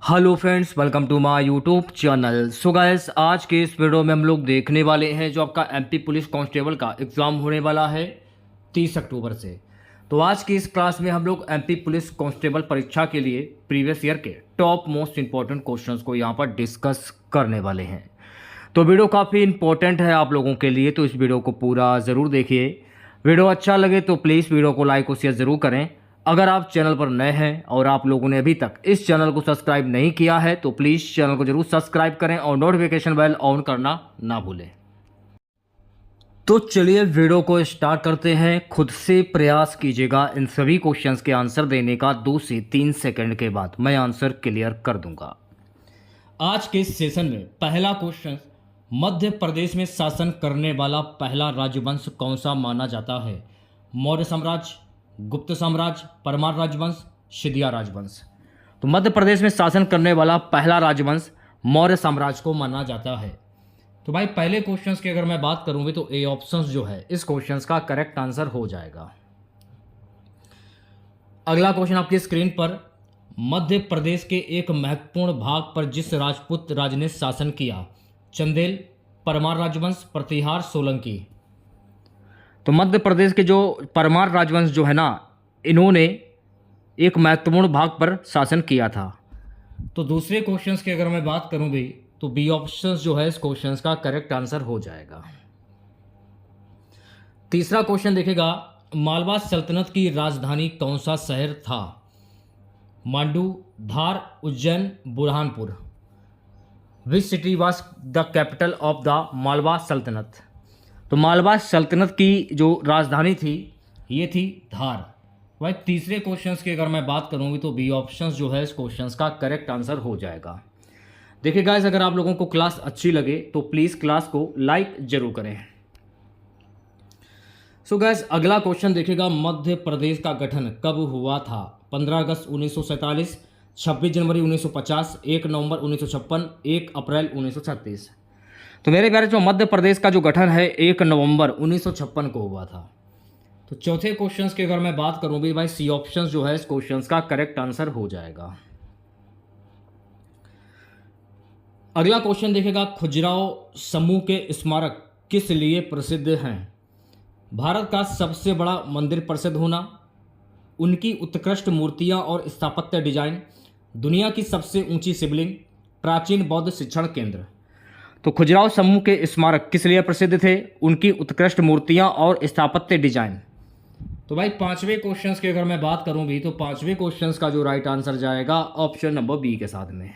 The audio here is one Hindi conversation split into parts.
Hello friends, welcome to my YouTube channel. So guys, आज के इस वीडियो में हम लोग देखने वाले हैं जो आपका एमपी पुलिस कांस्टेबल का एग्ज़ाम होने वाला है 30 अक्टूबर से। तो आज की इस क्लास में हम लोग एमपी पुलिस कांस्टेबल परीक्षा के लिए प्रीवियस ईयर के टॉप मोस्ट इंपॉर्टेंट क्वेश्चंस को यहाँ पर डिस्कस करने वाले हैं। तो वीडियो काफ़ी इंपॉर्टेंट है आप लोगों के लिए, तो इस वीडियो को पूरा ज़रूर देखिए। वीडियो अच्छा लगे तो प्लीज़ वीडियो को लाइक और शेयर ज़रूर करें। अगर आप चैनल पर नए हैं और आप लोगों ने अभी तक इस चैनल को सब्सक्राइब नहीं किया है तो प्लीज़ चैनल को जरूर सब्सक्राइब करें और नोटिफिकेशन बेल ऑन करना ना भूलें। तो चलिए वीडियो को स्टार्ट करते हैं। खुद से प्रयास कीजिएगा इन सभी क्वेश्चंस के आंसर देने का 2 से 3 सेकंड के बाद मैं आंसर क्लियर कर दूंगा। आज के सेशन में पहला क्वेश्चन, मध्य प्रदेश में शासन करने वाला पहला राजवंश कौन सा माना जाता है? मौर्य साम्राज्य, गुप्त साम्राज्य, परमार राजवंश, सिंधिया राजवंश। तो मध्य प्रदेश में शासन करने वाला पहला राजवंश मौर्य साम्राज्य को माना जाता है। तो भाई पहले क्वेश्चंस की अगर मैं बात करूंगी तो ए ऑप्शंस जो है इस क्वेश्चंस का करेक्ट आंसर हो जाएगा। अगला क्वेश्चन आपकी स्क्रीन पर, मध्य प्रदेश के एक महत्वपूर्ण भाग पर जिस राजपूत राज ने शासन किया? चंदेल, परमार राजवंश, प्रतिहार, सोलंकी। तो मध्य प्रदेश के जो परमार राजवंश जो है ना, इन्होंने एक महत्वपूर्ण भाग पर शासन किया था। तो दूसरे क्वेश्चंस की अगर मैं बात करूं भी तो बी ऑप्शन जो है इस क्वेश्चंस का करेक्ट आंसर हो जाएगा। तीसरा क्वेश्चन देखेगा, मालवा सल्तनत की राजधानी कौन सा शहर था? Mandu, Dhar, Ujjain, Burhanpur. Which city was the capital of the Malwa sultanate? तो मालवा सल्तनत की जो राजधानी थी ये थी धार। भाई तीसरे क्वेश्चंस की अगर मैं बात करूँगी तो बी ऑप्शंस जो है इस क्वेश्चंस का करेक्ट आंसर हो जाएगा। देखिए गाइस, अगर आप लोगों को क्लास अच्छी लगे तो प्लीज़ क्लास को लाइक जरूर करें। सो गाइस, अगला क्वेश्चन देखिएगा, मध्य प्रदेश का गठन कब हुआ था? 15 अगस्त 1947, 26 जनवरी 1950, 1 नवंबर 1956, 1 अप्रैल 1936। तो मेरे प्यारे, जो मध्य प्रदेश का जो गठन है 1 नवंबर 1956 को हुआ था। तो चौथे क्वेश्चंस की अगर मैं बात करूं भी भाई सी ऑप्शंस जो है इस क्वेश्चंस का करेक्ट आंसर हो जाएगा। अगला क्वेश्चन देखेगा, खजुराहो समूह के स्मारक किस लिए प्रसिद्ध हैं? भारत का सबसे बड़ा मंदिर प्रसिद्ध होना, उनकी उत्कृष्ट मूर्तियां और स्थापत्य डिजाइन, दुनिया की सबसे ऊंची शिवलिंग, प्राचीन बौद्ध शिक्षण केंद्र। तो खजुराहो समूह के स्मारक किस लिए प्रसिद्ध थे? उनकी उत्कृष्ट मूर्तियां और स्थापत्य डिजाइन। तो भाई पांचवें क्वेश्चंस की अगर मैं बात करूं भी तो पांचवें क्वेश्चंस का जो राइट आंसर जाएगा ऑप्शन नंबर बी के साथ में।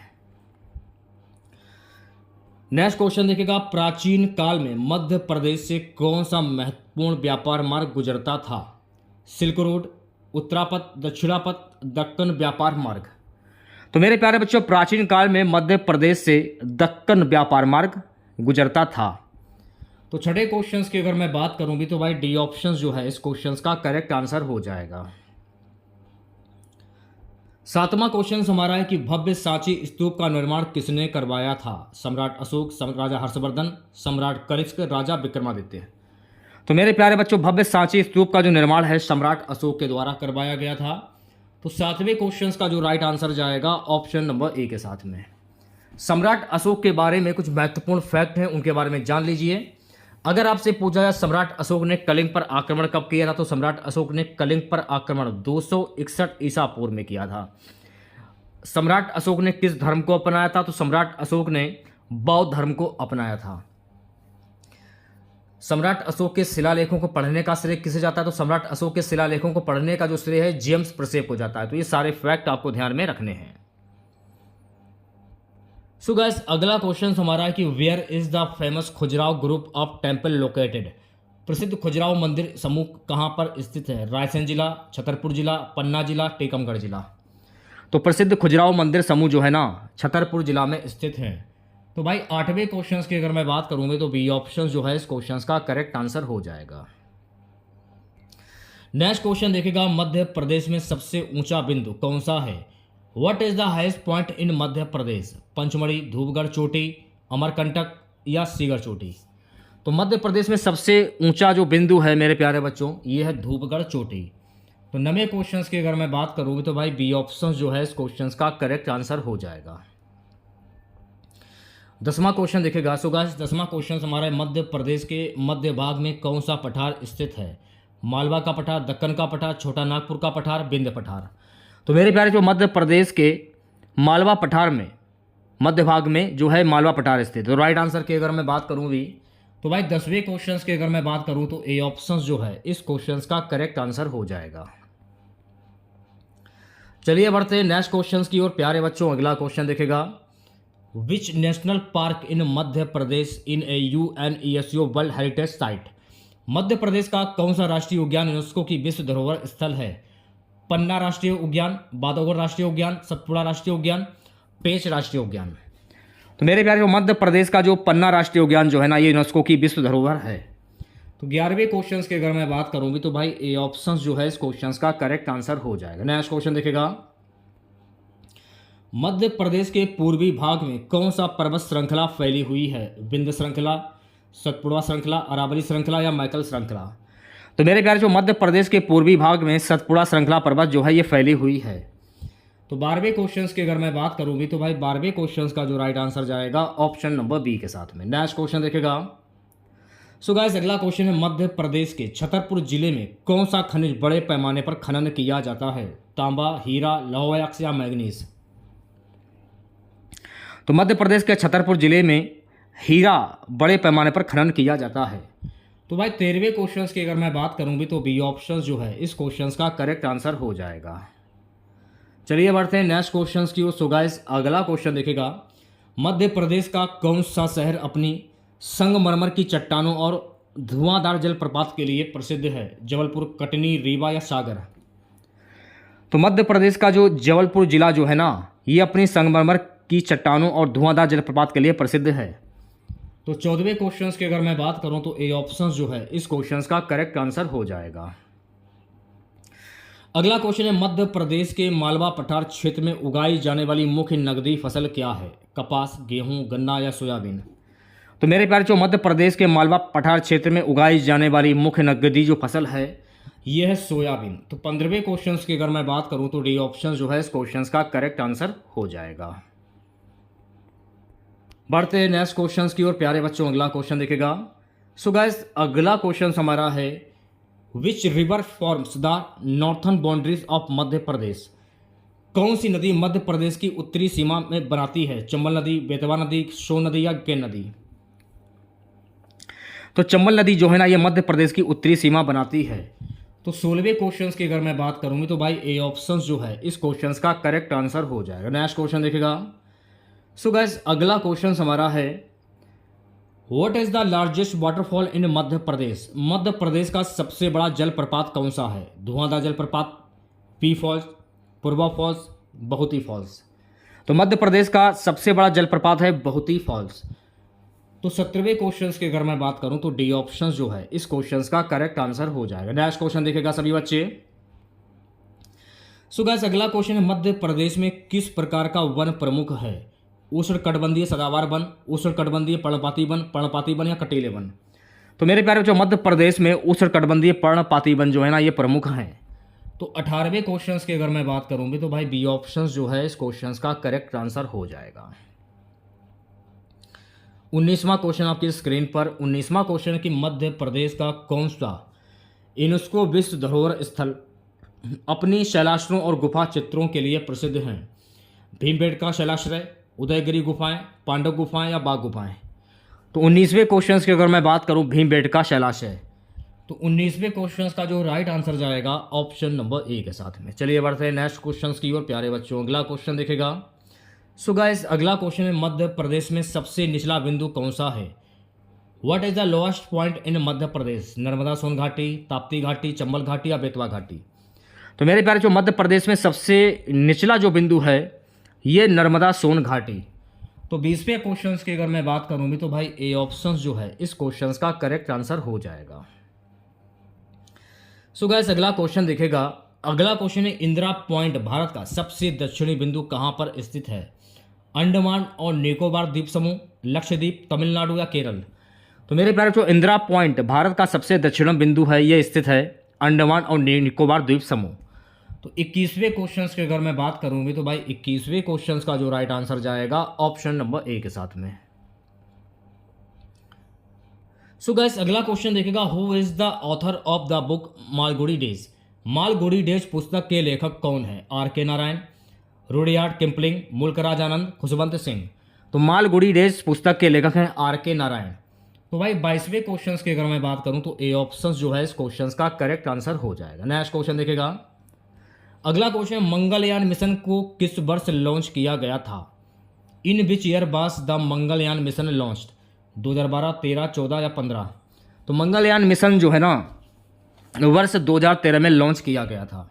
नेक्स्ट क्वेश्चन देखिएगा, प्राचीन काल में मध्य प्रदेश से कौन सा महत्वपूर्ण व्यापार मार्ग गुजरता था? सिल्क रोड, उत्तरापथ, दक्षिणापथ, दक्कन व्यापार मार्ग। तो मेरे प्यारे बच्चों, प्राचीन काल में मध्य प्रदेश से दक्कन व्यापार मार्ग गुजरता था। तो छठे क्वेश्चंस की अगर मैं बात करूं भी तो भाई डी ऑप्शंस जो है इस क्वेश्चंस का करेक्ट आंसर हो जाएगा। सातवां क्वेश्चन हमारा है कि भव्य सांची स्तूप का निर्माण किसने करवाया था? सम्राट अशोक, राजा हर्षवर्धन, सम्राट कनिष्क, राजा विक्रमादित्य। तो मेरे प्यारे बच्चों, भव्य सांची स्तूप का जो निर्माण है सम्राट अशोक के द्वारा करवाया गया था। तो सातवें क्वेश्चंस का जो राइट आंसर जाएगा ऑप्शन नंबर ए के साथ में। सम्राट अशोक के बारे में कुछ महत्वपूर्ण फैक्ट हैं, उनके बारे में जान लीजिए। अगर आपसे पूछा जाए सम्राट अशोक ने कलिंग पर आक्रमण कब किया था, तो सम्राट अशोक ने कलिंग पर आक्रमण 261 ईसा पूर्व में किया था। सम्राट अशोक ने किस धर्म को अपनाया था? तो सम्राट अशोक ने बौद्ध धर्म को अपनाया था। सम्राट अशोक के शिलालेखों को पढ़ने का श्रेय किसे जाता है? तो सम्राट अशोक के शिलालेखों को पढ़ने का जो श्रेय है जेम्स प्रेसेप को जाता है। तो ये सारे फैक्ट आपको ध्यान में रखने हैं। सो गाइस, अगला क्वेश्चन हमारा है कि where is the famous Khajuraho group of temple located? प्रसिद्ध खजुराहो मंदिर समूह कहाँ पर स्थित है? रायसेन जिला, छतरपुर जिला, पन्ना जिला, टीकमगढ़ जिला। तो प्रसिद्ध खजुराहो मंदिर समूह जो है ना छतरपुर जिला में स्थित है। तो भाई आठवें क्वेश्चन की अगर मैं बात करूंगी तो बी ऑप्शन जो है इस क्वेश्चन का करेक्ट आंसर हो जाएगा। नेक्स्ट क्वेश्चन देखेगा, मध्य प्रदेश में सबसे ऊंचा बिंदु कौन सा है? What is the highest point in Madhya Pradesh? Pachmarhi, Dhupgarh चोटी, अमरकंटक या सीगर चोटी। तो मध्य प्रदेश में सबसे ऊंचा जो बिंदु है मेरे प्यारे बच्चों ये है धूपगढ़ चोटी। तो 9वें क्वेश्चंस की अगर मैं बात करूँ तो भाई बी ऑप्शन जो है इस क्वेश्चंस का करेक्ट आंसर हो जाएगा। 10वां क्वेश्चन देखेगा। सो गाइस 10वां क्वेश्चन हमारा मध्य प्रदेश के मध्य भाग में कौन सा पठार स्थित है? मालवा का पठार, दक्कन का पठार, छोटा नागपुर का पठार, विंध्य पठार। तो मेरे प्यारे जो मध्य प्रदेश के मालवा पठार में मध्य भाग में जो है मालवा पठार स्थित। तो राइट आंसर की अगर मैं बात करूं भी तो भाई 10वें क्वेश्चन की अगर मैं बात करूं तो ए ऑप्शन जो है इस क्वेश्चन का करेक्ट आंसर हो जाएगा। चलिए बढ़ते हैं नेक्स्ट क्वेश्चन की ओर प्यारे बच्चों। अगला क्वेश्चन देखेगा। Which national park in Madhya Pradesh in a UNESCO world heritage site? Madhya Pradesh का कौन सा राष्ट्रीय उद्यान यूनेस्को की विश्व धरोहर स्थल है? पन्ना राष्ट्रीय उद्यान, बांधवगढ़ राष्ट्रीय उद्यान, सतपुड़ा राष्ट्रीय उद्यान, पेंच राष्ट्रीय उद्यान। तो मेरे प्यारे जो मध्य प्रदेश का जो पन्ना राष्ट्रीय उद्यान जो है ना ये यूनेस्को की विश्व धरोहर है। तो 11वें क्वेश्चन की अगर मैं बात करूंगी तो भाई ए ऑप्शन जो है इस क्वेश्चन का करेक्ट आंसर हो जाएगा। नेक्स्ट क्वेश्चन देखेगा। मध्य प्रदेश के पूर्वी भाग में कौन सा पर्वत श्रृंखला फैली हुई है? विंध्य श्रृंखला, सतपुड़ा श्रृंखला, अरावली श्रृंखला या मैकल श्रृंखला? तो मेरे प्यारे जो मध्य प्रदेश के पूर्वी भाग में सतपुड़ा श्रृंखला पर्वत जो है ये फैली हुई है। तो 12वें क्वेश्चन की अगर मैं बात करूंगी तो भाई 12वें क्वेश्चन का जो राइट आंसर जाएगा ऑप्शन नंबर बी के साथ में। नेक्स्ट क्वेश्चन देखेगा। सो गाइस अगला क्वेश्चन है मध्य प्रदेश के छतरपुर जिले में कौन सा खनिज बड़े पैमाने पर खनन किया जाता है? तांबा, हीरा, लौह अयस्क या मैग्नीज? तो मध्य प्रदेश के छतरपुर जिले में हीरा बड़े पैमाने पर खनन किया जाता है। तो भाई 13वें क्वेश्चन की अगर मैं बात करूंगी तो बी ऑप्शन जो है इस क्वेश्चन का करेक्ट आंसर हो जाएगा। चलिए बढ़ते हैं नेक्स्ट क्वेश्चन की ओर। सो गाइस अगला क्वेश्चन देखेगा। मध्य प्रदेश का कौन सा शहर अपनी संगमरमर की चट्टानों और धुआंधार जलप्रपात के लिए प्रसिद्ध है? जबलपुर, कटनी, रीवा या सागर? तो मध्य प्रदेश का जो जबलपुर जिला जो है ना ये अपनी संगमरमर की चट्टानों और धुआंधार जलप्रपात के लिए प्रसिद्ध है। तो 14वें क्वेश्चन की अगर मैं बात करूं तो ए ऑप्शन जो है इस क्वेश्चन का करेक्ट आंसर हो जाएगा। अगला क्वेश्चन है मध्य प्रदेश के मालवा पठार क्षेत्र में उगाई जाने वाली मुख्य नकदी फसल क्या है? कपास, गेहूं, गन्ना या सोयाबीन? तो मेरे प्यारे जो मध्य प्रदेश के मालवा पठार क्षेत्र में उगाई जाने वाली मुख्य नकदी जो फसल है यह है सोयाबीन। तो 15वें क्वेश्चन की अगर मैं बात करूं तो डी ऑप्शन जो है इस क्वेश्चन का करेक्ट आंसर हो जाएगा। बढ़ते हैं नेक्स्ट क्वेश्चन की ओर प्यारे बच्चों। अगला क्वेश्चन देखेगा। सो गाइस अगला क्वेश्चन हमारा है which river forms the northern boundaries of Madhya Pradesh? कौन सी नदी मध्य प्रदेश की उत्तरी सीमा में बनाती है? चंबल नदी, बेतवा नदी, सोन नदी या केन नदी? तो चंबल नदी जो है ना ये मध्य प्रदेश की उत्तरी सीमा बनाती है। तो 16वें क्वेश्चन की अगर मैं बात करूंगी तो भाई ए ऑप्शन जो है इस क्वेश्चन का करेक्ट आंसर हो जाएगा। नेक्स्ट क्वेश्चन देखेगा। सो गाइस अगला क्वेश्चन हमारा है what is the largest waterfall in Madhya Pradesh? Madhya Pradesh का सबसे बड़ा जलप्रपात कौन सा है? धुआंधार जलप्रपात, पी falls, Purwa falls, Bahuti falls? तो मध्य प्रदेश का सबसे बड़ा जलप्रपात है बहुती फॉल्स। तो 17वें क्वेश्चन की अगर मैं बात करूं तो डी ऑप्शन जो है इस क्वेश्चन का करेक्ट आंसर हो जाएगा। नेक्स्ट क्वेश्चन देखेगा सभी बच्चे। सो गाइस अगला क्वेश्चन है मध्य प्रदेश में किस प्रकार का वन प्रमुख है? उष्णकटिबंधीय सदाबहार वन, उष्णकटिबंधीय पर्णपाती वन या कटीले वन? तो मेरे प्यारे जो मध्य प्रदेश में उष्णकटिबंधीय पर्णपाती वन जो है ना ये प्रमुख हैं। तो 18वें क्वेश्चन की अगर मैं बात करूंगी तो भाई बी ऑप्शन जो है इस क्वेश्चन का करेक्ट आंसर हो जाएगा। 19वां क्वेश्चन आपकी स्क्रीन पर। 19वां क्वेश्चन है कि मध्य प्रदेश का कौन सा यूनेस्को विश्व धरोहर स्थल अपनी शैलाश्रयों और गुफा चित्रों के लिए प्रसिद्ध हैं? भीमबेटका शैलाश्रय, उदयगिरी गुफाएं, पांडव गुफाएं या बाघ गुफाएं? तो 19वें क्वेश्चन की अगर मैं बात करूं भीमबेटका शैलाश्रय। तो 19वें क्वेश्चन का जो राइट आंसर जाएगा ऑप्शन नंबर ए के साथ में। चलिए बढ़ते हैं नेक्स्ट क्वेश्चन की ओर प्यारे बच्चों। अगला क्वेश्चन देखेगा। सो गाइस अगला क्वेश्चन है मध्य प्रदेश में सबसे निचला बिंदु कौन सा है? What is the lowest point in Madhya Pradesh? Narmada Son घाटी, ताप्ती घाटी, चंबल घाटी या बेतवा घाटी? तो मेरे प्यारे जो मध्य प्रदेश में सबसे निचला जो बिंदु है ये नर्मदा सोन घाटी। तो 20वें क्वेश्चन की अगर मैं बात करूंगी तो भाई ए ऑप्शन जो है इस क्वेश्चन का करेक्ट आंसर हो जाएगा। सो गाइस अगला क्वेश्चन देखेगा। अगला क्वेश्चन है इंदिरा पॉइंट भारत का सबसे दक्षिणी बिंदु कहां पर स्थित है? अंडमान और निकोबार द्वीप समूह, लक्षद्वीप, तमिलनाडु या केरल? तो मेरे प्यारे जो इंदिरा पॉइंट भारत का सबसे दक्षिणी बिंदु है ये स्थित है अंडमान और निकोबार द्वीप समूह। तो 21वें क्वेश्चन की अगर मैं बात करूँ भी तो भाई 21वें क्वेश्चन का जो राइट आंसर जाएगा ऑप्शन नंबर ए के साथ में। सो गाइस अगला क्वेश्चन देखेगा, who is the author of the book Malgudi days. Malgudi days पुस्तक के लेखक कौन है? आर के नारायण, रुडयार्ड किपलिंग, मुल्कराज आनंद, खुशवंत सिंह। तो मालगुडी डेज पुस्तक के लेखक हैं आर के नारायण। तो भाई 22वें क्वेश्चन की अगर मैं बात करूं तो ए ऑप्शन जो है इस क्वेश्चन का करेक्ट आंसर हो जाएगा। नेक्स्ट क्वेश्चन देखेगा, अगला क्वेश्चन, मंगलयान मिशन को किस वर्ष लॉन्च किया गया था? In which year was the Mangalyaan mission launched? 2012, 13, 14 या 15? तो मंगलयान मिशन जो है ना वर्ष 2013 में लॉन्च किया गया था।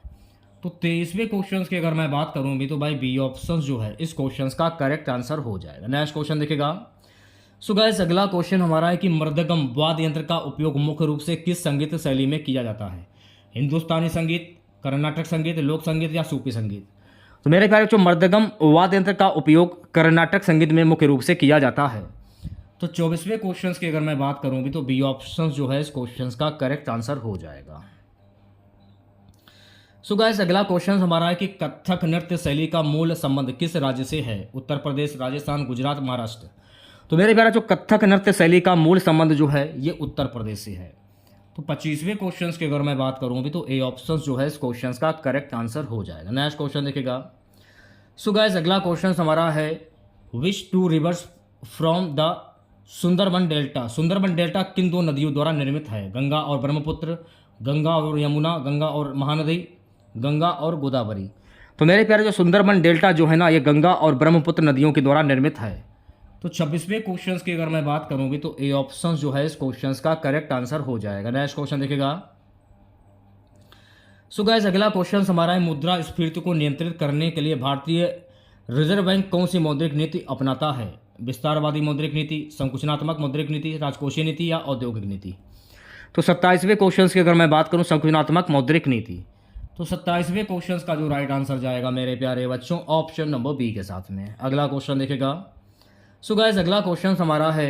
तो 23वें क्वेश्चन की अगर मैं बात करूं भी तो भाई बी ऑप्शन जो है इस क्वेश्चन का करेक्ट आंसर हो जाएगा। नेक्स्ट क्वेश्चन देखेगा, सो गाइस अगला क्वेश्चन हमारा है कि मृदंगम वाद्य यंत्र का उपयोग मुख्य रूप से किस संगीत शैली में किया जाता है? हिंदुस्तानी संगीत, कर्नाटक संगीत, लोक संगीत या सूफी संगीत? तो मेरे प्यारे बच्चों मृदंगम वाद्य यंत्र का उपयोग कर्नाटक संगीत में मुख्य रूप से किया जाता है। तो 24वें क्वेश्चन की अगर मैं बात करूं भी तो बी ऑप्शन जो है इस क्वेश्चन का करेक्ट आंसर हो जाएगा। सो गाइस अगला क्वेश्चन हमारा है कि कथक नृत्य शैली का मूल संबंध किस राज्य से है? उत्तर प्रदेश, राजस्थान, गुजरात, महाराष्ट्र? तो मेरे प्यारे जो कथक नृत्य शैली का मूल संबंध जो है ये उत्तर प्रदेश से है। तो 25वें क्वेश्चन की अगर मैं बात करूं भी तो ए ऑप्शन जो है इस क्वेश्चन का करेक्ट आंसर हो जाएगा। नेक्स्ट क्वेश्चन देखेगा, सो गाइस अगला क्वेश्चन हमारा है, which two rivers from the Sundarban delta. Sundarban delta किन दो नदियों द्वारा निर्मित है? गंगा और ब्रह्मपुत्र, गंगा और यमुना, गंगा और महानदी, गंगा और गोदावरी? तो मेरे प्यारे जो सुंदरबन डेल्टा जो है ना ये गंगा और ब्रह्मपुत्र नदियों के द्वारा निर्मित है। तो 26वें क्वेश्चन की अगर मैं बात करूंगी तो ए ऑप्शन जो है इस क्वेश्चन का करेक्ट आंसर हो जाएगा। नेक्स्ट क्वेश्चन देखेगा, सो गाइस अगला क्वेश्चन हमारा है, मुद्रा स्फीति को नियंत्रित करने के लिए भारतीय रिजर्व बैंक कौन सी मौद्रिक नीति अपनाता है? विस्तारवादी मौद्रिक नीति, संकुचनात्मक मौद्रिक नीति, राजकोषीय नीति या औद्योगिक नीति? तो 27वें क्वेश्चन की अगर मैं बात करूं संकुचनात्मक मौद्रिक नीति। तो 27वें क्वेश्चन का जो राइट आंसर जाएगा मेरे प्यारे बच्चों ऑप्शन नंबर बी के साथ में। अगला क्वेश्चन देखेगा, सो गाइस अगला क्वेश्चन हमारा है,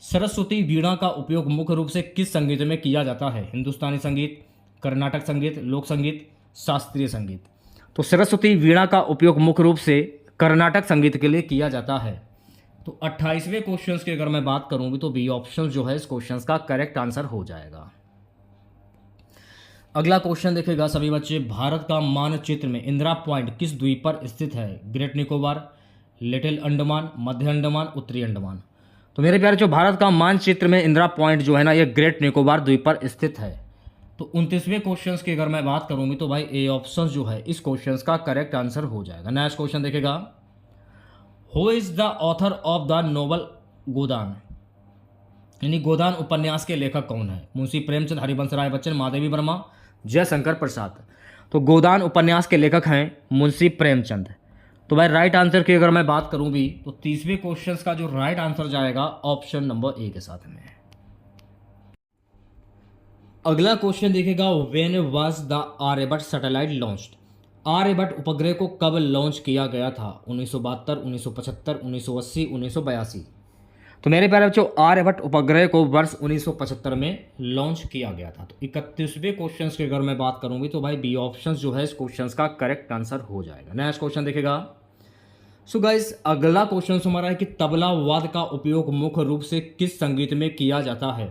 सरस्वती वीणा का उपयोग मुख्य रूप से किस संगीत में किया जाता है? हिंदुस्तानी संगीत, कर्नाटक संगीत, लोक संगीत, शास्त्रीय संगीत? तो सरस्वती वीणा का उपयोग मुख्य रूप से कर्नाटक संगीत के लिए किया जाता है। तो 28वें क्वेश्चन की अगर मैं बात करूंगी तो बी ऑप्शन जो है इस क्वेश्चन का करेक्ट आंसर हो जाएगा। अगला क्वेश्चन देखेगा सभी बच्चे, भारत का मानचित्र में इंदिरा पॉइंट किस द्वीप पर स्थित है? ग्रेट निकोबार, लिटिल अंडमान, मध्य अंडमान, उत्तरी अंडमान? तो मेरे प्यारे जो भारत का मानचित्र में इंदिरा पॉइंट जो है ना ये ग्रेट निकोबार द्वीप पर स्थित है। तो 29वें क्वेश्चन की अगर मैं बात करूंगी तो भाई ए ऑप्शन जो है इस क्वेश्चन का करेक्ट आंसर हो जाएगा। नेक्स्ट क्वेश्चन देखेगा, who is the author of the novel Godan? यानी गोदान उपन्यास के लेखक कौन है? मुंशी प्रेमचंद, हरिवंश राय बच्चन, महादेवी वर्मा, जयशंकर प्रसाद? तो गोदान उपन्यास के लेखक हैं मुंशी प्रेमचंद। तो भाई राइट आंसर की अगर मैं बात करूं भी तो 30वें क्वेश्चन का जो राइट आंसर जाएगा ऑप्शन नंबर ए के साथ में। अगला क्वेश्चन देखेगा, when was the Aryabhatta satellite launched? Aryabhatta उपग्रह को कब लॉन्च किया गया था? 1972, 1975, 1980, 1982? तो मेरे प्यारे बच्चों आर्यभट्ट उपग्रह को वर्ष 1975 में लॉन्च किया गया था। तो 31वें क्वेश्चन की अगर मैं बात करूंगी तो भाई बी ऑप्शन जो है इस क्वेश्चन का करेक्ट आंसर हो जाएगा। नेक्स्ट क्वेश्चन देखेगा, सो गाइस अगला क्वेश्चन हमारा है कि तबला वाद्य का उपयोग मुख्य रूप से किस संगीत में किया जाता है?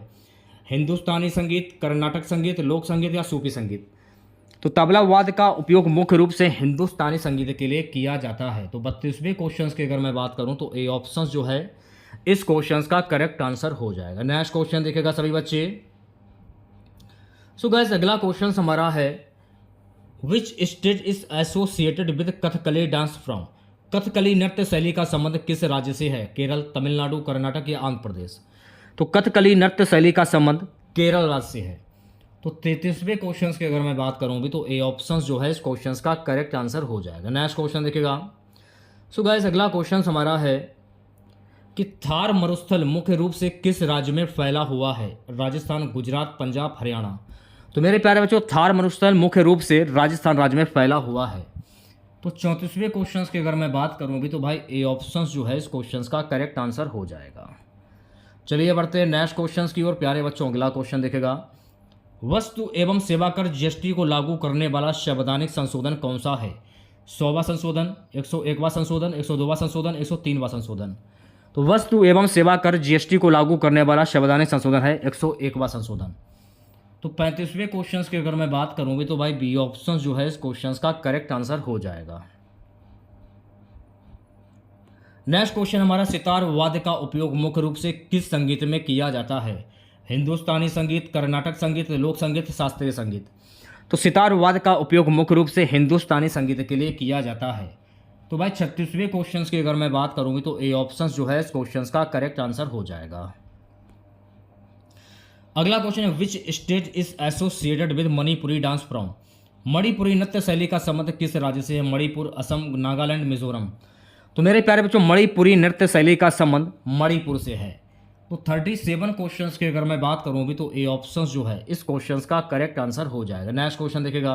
हिंदुस्तानी संगीत, कर्नाटक संगीत, लोक संगीत या सूफी संगीत? तो तबला वाद्य का उपयोग मुख्य रूप से हिंदुस्तानी संगीत के लिए किया जाता है। तो 32वें क्वेश्चन की अगर मैं बात करूं तो ए ऑप्शन जो है इस क्वेश्चन का करेक्ट आंसर हो जाएगा। नेक्स्ट क्वेश्चन देखेगा सभी बच्चे, सो गाइस अगला क्वेश्चन हमारा है, विच state is associated with Kathakali dance from? Kathakali नृत्य शैली का संबंध किस राज्य से है? केरल, तमिलनाडु, कर्नाटक या आंध्र प्रदेश? तो कथकली नृत्य शैली का संबंध केरल राज्य से है। तो 33वें क्वेश्चन की अगर मैं बात करूं भी तो ए ऑप्शन जो है इस क्वेश्चन का करेक्ट आंसर हो जाएगा। नेक्स्ट क्वेश्चन देखेगा, सो गाइस अगला क्वेश्चन हमारा है कि थार मरुस्थल मुख्य रूप से किस राज्य में फैला हुआ है? राजस्थान, गुजरात, पंजाब, हरियाणा? तो मेरे प्यारे बच्चों थार मरुस्थल मुख्य रूप से राजस्थान राज्य में फैला हुआ है। तो 34वें क्वेश्चन की अगर मैं बात करूं भी तो भाई ए ऑप्शन जो है इस क्वेश्चन का करेक्ट आंसर हो जाएगा। चलिए बढ़ते हैं नेक्स्ट क्वेश्चन की ओर प्यारे बच्चों। अगला क्वेश्चन देखेगा, वस्तु एवं सेवा कर जीएसटी को लागू करने वाला संवैधानिक संशोधन कौन सा है? 100वां संशोधन, 101वां संशोधन, 102वां संशोधन, 103वां संशोधन। तो वस्तु एवं सेवा कर जीएसटी को लागू करने वाला संवैधानिक संशोधन है 101वां संशोधन। तो 35वें क्वेश्चन की अगर मैं बात करूंगी तो भाई बी ऑप्शन जो है इस क्वेश्चन का करेक्ट आंसर हो जाएगा। नेक्स्ट क्वेश्चन हमारा, सितार वाद्य का उपयोग मुख्य रूप से किस संगीत में किया जाता है? हिंदुस्तानी संगीत, कर्नाटक संगीत, लोक संगीत, शास्त्रीय संगीत। तो सितार वाद्य का उपयोग मुख्य रूप से हिंदुस्तानी संगीत के लिए किया जाता है। तो भाई 36वें क्वेश्चन की अगर मैं बात करूंगी तो ए ऑप्शन जो है इस क्वेश्चन का करेक्ट आंसर हो जाएगा। अगला क्वेश्चन है, विच state is associated with Manipuri dance from? Manipuri नृत्य शैली का संबंध किस राज्य से है? मणिपुर, असम, नागालैंड, मिजोरम। तो मेरे प्यारे बच्चों, मणिपुरी नृत्य शैली का संबंध मणिपुर से है। तो 37 क्वेश्चंस की अगर मैं बात करूं भी तो ए ऑप्शन जो है इस क्वेश्चंस का करेक्ट आंसर हो जाएगा। नेक्स्ट क्वेश्चन देखिएगा।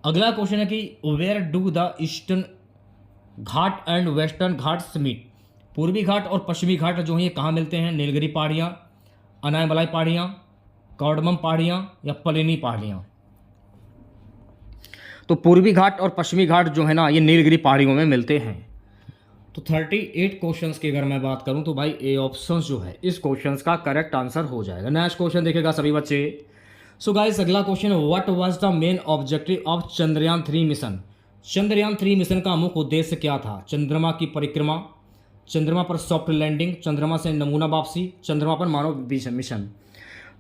अगला क्वेश्चन है कि where do the Eastern Ghat and Western Ghats meet? पूर्वी घाट और पश्चिमी घाट जो हैं ये कहाँ मिलते हैं? नीलगिरी पहाड़ियाँ, अनायमलाई पहाड़ियाँ, कौडमम पहाड़ियाँ या पलेनी पहाड़ियाँ। तो पूर्वी घाट और पश्चिमी घाट जो है ना ये नीलगिरी पहाड़ियों में मिलते हैं। तो 38 क्वेश्चंस की अगर मैं बात करूं तो भाई ए ऑप्शन जो है इस क्वेश्चंस का करेक्ट आंसर हो जाएगा। नेक्स्ट क्वेश्चन देखेगा सभी बच्चे। सो गाइस अगला question, what was the main objective of Chandrayaan 3 mission? Chandrayaan 3 mission का मुख्य उद्देश्य क्या था? चंद्रमा की परिक्रमा, चंद्रमा पर सॉफ्ट लैंडिंग, चंद्रमा से नमूना वापसी, चंद्रमा पर मानव मिशन।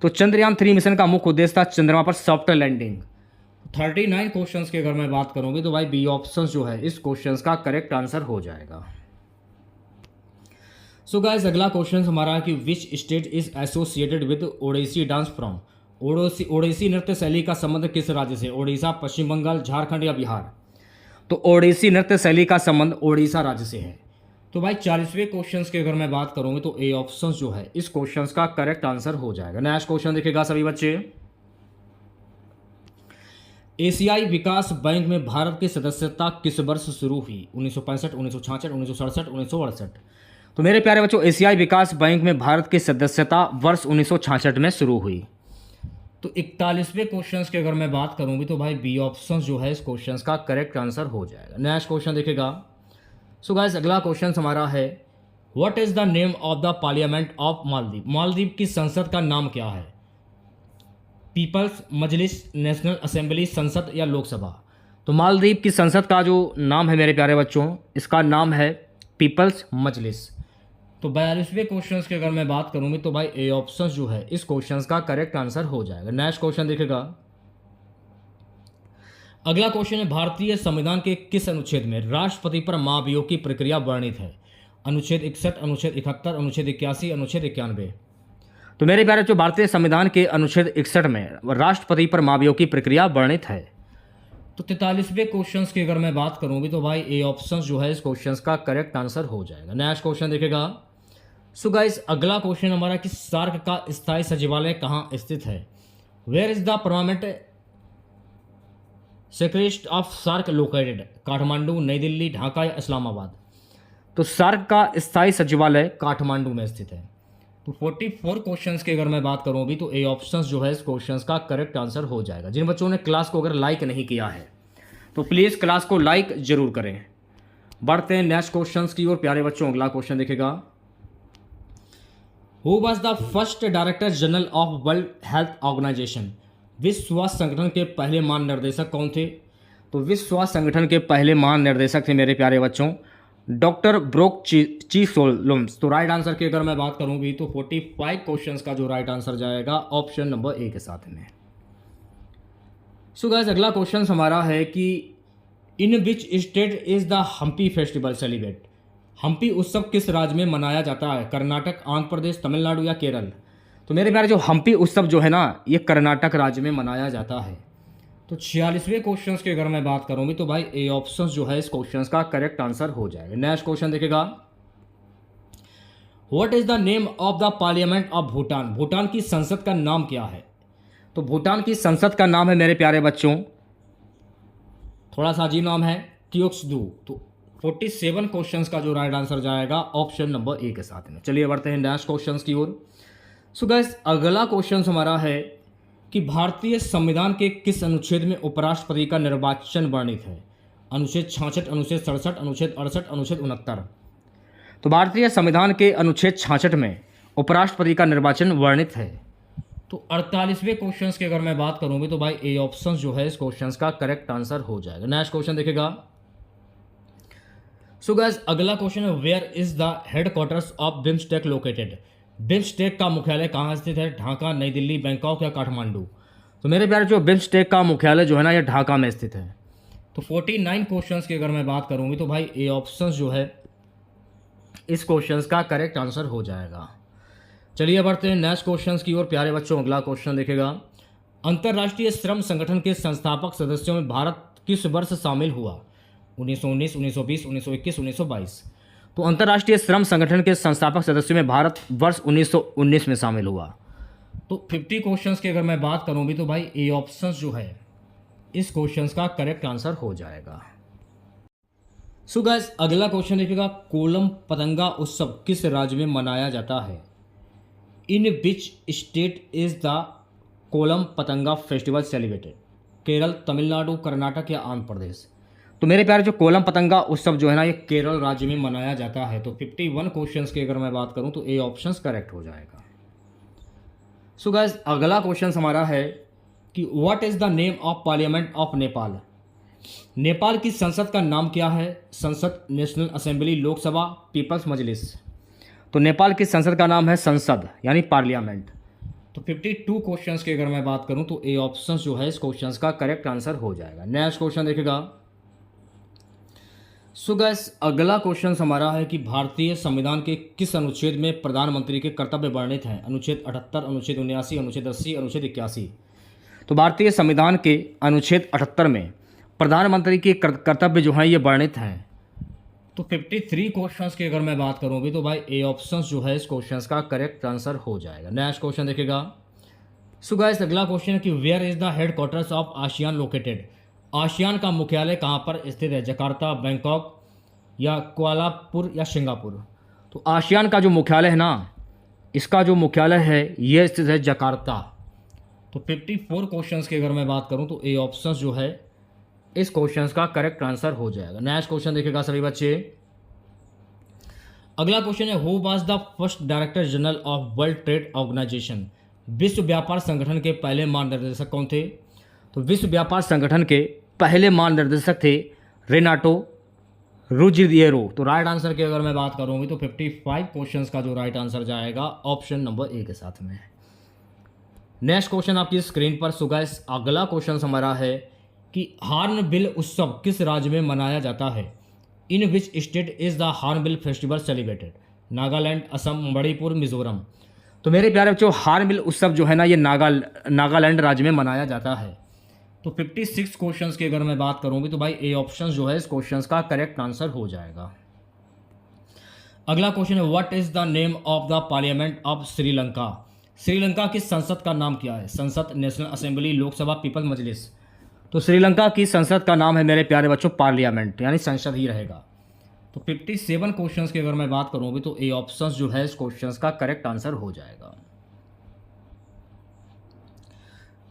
तो चंद्रयान 3 मिशन का मुख्य उद्देश्य था चंद्रमा पर सॉफ्ट लैंडिंग। 39 क्वेश्चंस की अगर मैं बात करूंगी तो भाई बी ऑप्शन जो है इस क्वेश्चंस का करेक्ट आंसर हो जाएगा। सो गाइस अगला क्वेश्चन हमारा है कि which state is associated with Odissi dance from? Odissi नृत्य शैली का संबंध किस राज्य से? ओडिशा, पश्चिम बंगाल, झारखंड या बिहार। तो ओडिसी नृत्य शैली का संबंध ओडिशा राज्य से है। तो भाई 40वें क्वेश्चन की अगर मैं बात करूंगी तो ए ऑप्शन जो है इस क्वेश्चन का करेक्ट आंसर हो जाएगा। नेक्स्ट क्वेश्चन देखिएगा सभी बच्चे। एशियाई विकास बैंक में भारत की सदस्यता किस वर्ष शुरू हुई? 1965, 1966, 1967, 1968। तो मेरे प्यारे बच्चों, एशियाई विकास बैंक में भारत की सदस्यता वर्ष 1966 में शुरू हुई। तो 41वें क्वेश्चन की अगर मैं बात करूंगी तो भाई बी ऑप्शन जो है इस क्वेश्चन का करेक्ट आंसर हो जाएगा। नेक्स्ट क्वेश्चन देखेगा। सो गाइस अगला क्वेश्चन हमारा है, what is the name of the parliament of Maldives? Maldives की संसद का नाम क्या है? पीपल्स मजलिस, नेशनल असेंबली, संसद या लोकसभा। तो मालदीव की संसद का जो नाम है मेरे प्यारे बच्चों इसका नाम है पीपल्स मजलिस। तो 42वें क्वेश्चन की अगर मैं बात करूंगी तो भाई ए ऑप्शन जो है इस क्वेश्चन का करेक्ट आंसर हो जाएगा। नेक्स्ट क्वेश्चन देखेगा। अगला क्वेश्चन है, भारतीय संविधान के किस अनुच्छेद में राष्ट्रपति पर महाभियोग की प्रक्रिया वर्णित है? अनुच्छेद 61, अनुच्छेद 71, अनुच्छेद 81, अनुच्छेद 91। तो मेरे प्यारे जो भारतीय संविधान के अनुच्छेद 61 में राष्ट्रपति पर महाभियोग की प्रक्रिया वर्णित है। तो 43वें क्वेश्चन की अगर मैं बात करूंगी तो भाई ए ऑप्शन जो है इस क्वेश्चन का करेक्ट आंसर हो जाएगा। नेक्स्ट क्वेश्चन देखेगा। सो गाइस अगला क्वेश्चन हमारा कि सार्क का स्थायी सचिवालय कहाँ स्थित है? Where is the permanent secretariat of SAARC located? Kathmandu, नई दिल्ली, ढाका या इस्लामाबाद। तो सार्क का स्थायी सचिवालय काठमांडू में स्थित है। तो 44 क्वेश्चंस की अगर मैं बात करूं अभी तो ए ऑप्शन जो है इस क्वेश्चंस का करेक्ट आंसर हो जाएगा। जिन बच्चों ने क्लास को अगर लाइक नहीं किया है तो प्लीज़ क्लास को लाइक जरूर करें। बढ़ते हैं नेक्स्ट क्वेश्चंस की ओर। प्यारे बच्चों अगला क्वेश्चन देखेगा। Who was the first director general of World Health Organization? विश्व स्वास्थ्य संगठन के पहले महानिर्देशक कौन थे? तो विश्व स्वास्थ्य संगठन के पहले महानिर्देशक थे मेरे प्यारे बच्चों डॉक्टर ब्रोक चीसोलम्स। तो राइट आंसर की अगर मैं बात करूंगी तो 45 क्वेश्चंस का जो राइट आंसर जाएगा ऑप्शन नंबर ए के साथ में। सो गाइस अगला क्वेश्चन हमारा है कि in which state is the Hampi festival celebrate? Hampi उत्सव किस राज्य में मनाया जाता है? कर्नाटक, आंध्र प्रदेश, तमिलनाडु या केरल। तो मेरे प्यारे जो हम्पी उत्सव जो है ना ये कर्नाटक राज्य में मनाया जाता है। तो 46वें क्वेश्चन की अगर मैं बात करूंगी तो भाई ए ऑप्शन जो है इस क्वेश्चन का करेक्ट आंसर हो जाएगा। नेक्स्ट क्वेश्चन देखेगा। What is the name of the parliament of Bhutan? Bhutan की संसद का नाम क्या है? तो भूटान की संसद का नाम है मेरे प्यारे बच्चों, थोड़ा सा अजीब नाम है, त्योक्सदू। तो 47 क्वेश्चंस का जो राइट आंसर जाएगा ऑप्शन नंबर ए के साथ में। चलिए बढ़ते हैं नेक्स्ट क्वेश्चंस की ओर। सो गाइस अगला क्वेश्चन हमारा है कि भारतीय संविधान के किस अनुच्छेद में उपराष्ट्रपति का निर्वाचन वर्णित है? अनुच्छेद 66, अनुच्छेद 67, अनुच्छेद 68, अनुच्छेद 69। तो भारतीय संविधान के अनुच्छेद 66 में उपराष्ट्रपति का निर्वाचन वर्णित है। तो 48वें क्वेश्चन की अगर मैं बात करूँ तो भाई ए ऑप्शन जो है इस क्वेश्चन का करेक्ट आंसर हो जाएगा। नेक्स्ट क्वेश्चन देखेगा। सो गाइस अगला क्वेश्चन है, where is the headquarters of BIMSTEC located? BIMSTEC का मुख्यालय कहाँ स्थित है? ढाका, नई दिल्ली, बैंकॉक या काठमांडू? तो मेरे प्यारे जो बिम्स्टेक का मुख्यालय जो है ना ये ढाका में स्थित है। तो 49 क्वेश्चंस की अगर मैं बात करूँगी तो भाई ए ऑप्शन जो है इस क्वेश्चंस का करेक्ट आंसर हो जाएगा। चलिए बढ़ते हैं नेक्स्ट क्वेश्चंस की ओर प्यारे बच्चों। अगला क्वेश्चन देखेगा, अंतर्राष्ट्रीय श्रम संगठन के संस्थापक सदस्यों में भारत किस वर्ष शामिल हुआ? 1919, 1920, 1921, 1922? तो अंतर्राष्ट्रीय श्रम संगठन के संस्थापक सदस्यों में भारत वर्ष 1919 में शामिल हुआ। तो 50 क्वेश्चंस की अगर मैं बात करूँगी तो भाई ए ऑप्शन जो है इस क्वेश्चंस का करेक्ट आंसर हो जाएगा। सो गाइस अगला क्वेश्चन देखिएगा, कोलम पतंगा उत्सव किस राज्य में मनाया जाता है? In which state is the Kolam Patanga festival celebrated? Kerala, Tamil Nadu, Karnataka या आंध्र प्रदेश? तो मेरे प्यारे जो कोलम पतंगा उत्सव जो है ना ये केरल राज्य में मनाया जाता है। तो 51 क्वेश्चंस की अगर मैं बात करूं तो ए ऑप्शंस करेक्ट हो जाएगा। सो गाइस अगला क्वेश्चन हमारा है कि what is the name of parliament of Nepal? Nepal की संसद का नाम क्या है? संसद, नेशनल असेंबली, लोकसभा, पीपल्स मजलिस? तो नेपाल की संसद का नाम है संसद यानी पार्लियामेंट। तो 52 क्वेश्चंस की अगर मैं बात करूं तो ए ऑप्शन जो है इस क्वेश्चंस का करेक्ट आंसर हो जाएगा। नेक्स्ट क्वेश्चन देखेगा। सो गाइस अगला क्वेश्चन हमारा है कि भारतीय संविधान के किस अनुच्छेद में प्रधानमंत्री के कर्तव्य वर्णित हैं? अनुच्छेद 78, अनुच्छेद 79, अनुच्छेद 80, अनुच्छेद 81? तो भारतीय संविधान के अनुच्छेद 78 में प्रधानमंत्री के कर्तव्य जो हैं ये वर्णित हैं। तो 53 क्वेश्चंस की अगर मैं बात करूँगी तो भाई ए ऑप्शन जो है इस क्वेश्चंस का करेक्ट आंसर हो जाएगा। नेक्स्ट क्वेश्चन देखेगा। सो गाइस अगला क्वेश्चन है कि where is the headquarters of ASEAN located? ASEAN का मुख्यालय कहाँ पर स्थित है? जकार्ता, बैंकॉक या कुआलालंपुर या सिंगापुर? तो आसियान का जो मुख्यालय है ना इसका जो मुख्यालय है ये स्थित है जकार्ता। तो 54 क्वेश्चंस की अगर मैं बात करूँ तो ए ऑप्शन जो है इस क्वेश्चंस का करेक्ट आंसर हो जाएगा। नेक्स्ट क्वेश्चन देखेगा सभी बच्चे। अगला क्वेश्चन है, who was the first director general of World Trade Organization? विश्व व्यापार संगठन के पहले महानिर्देशक कौन थे? तो विश्व व्यापार संगठन के पहले महानिर्देशक थे रेनाटो रुजिएरो। तो राइट आंसर की अगर मैं बात करूंगी तो 55 क्वेश्चंस का जो राइट आंसर जाएगा ऑप्शन नंबर ए के साथ में। नेक्स्ट क्वेश्चन आपकी स्क्रीन पर। सो गाइस अगला क्वेश्चन हमारा है कि हार्नबिल उत्सव किस राज्य में मनाया जाता है? In which state is the hornbill festival celebrated? Nagaland, Assam, Manipur, Mizoram? तो मेरे प्यारे बच्चों हार्नबिल उत्सव जो है ना ये नागालैंड राज्य में मनाया जाता है। तो 56 क्वेश्चंस की अगर मैं बात करूंगी तो भाई ए ऑप्शन जो है इस क्वेश्चंस का करेक्ट आंसर हो जाएगा। अगला क्वेश्चन है, what is the name of the parliament of Sri Lanka? Sri Lanka की संसद का नाम क्या है? संसद, नेशनल असेंबली, लोकसभा, पीपल्स मजलिस? तो श्रीलंका की संसद का नाम है मेरे प्यारे बच्चों पार्लियामेंट यानी संसद ही रहेगा। तो 57 क्वेश्चंस की अगर मैं बात करूंगी तो ए ऑप्शन जो है इस क्वेश्चंस का करेक्ट आंसर हो जाएगा।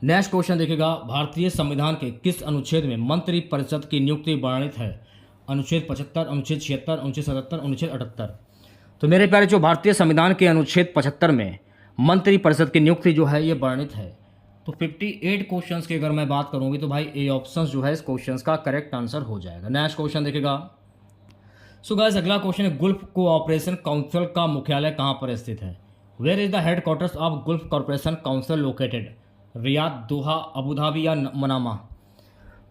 नेक्स्ट क्वेश्चन देखिएगा, भारतीय संविधान के किस अनुच्छेद में मंत्रि परिषद की नियुक्ति वर्णित है? अनुच्छेद 75, अनुच्छेद 76, अनुच्छेद 77, अनुच्छेद 78? तो मेरे प्यारे जो भारतीय संविधान के अनुच्छेद 75 में मंत्रि परिषद की नियुक्ति जो है ये वर्णित है। तो 58 क्वेश्चंस की अगर मैं बात करूंगी तो भाई ए ऑप्शन जो है इस क्वेश्चंस का करेक्ट आंसर हो जाएगा। नेक्स्ट क्वेश्चन देखिएगा। सो गाइस अगला क्वेश्चन है, गुल्फ कोऑपरेशन काउंसिल का मुख्यालय कहाँ पर स्थित है? Where is the headquarters of Gulf Cooperation Council located? Riyadh, Doha, Abu Dhabi या मनामा?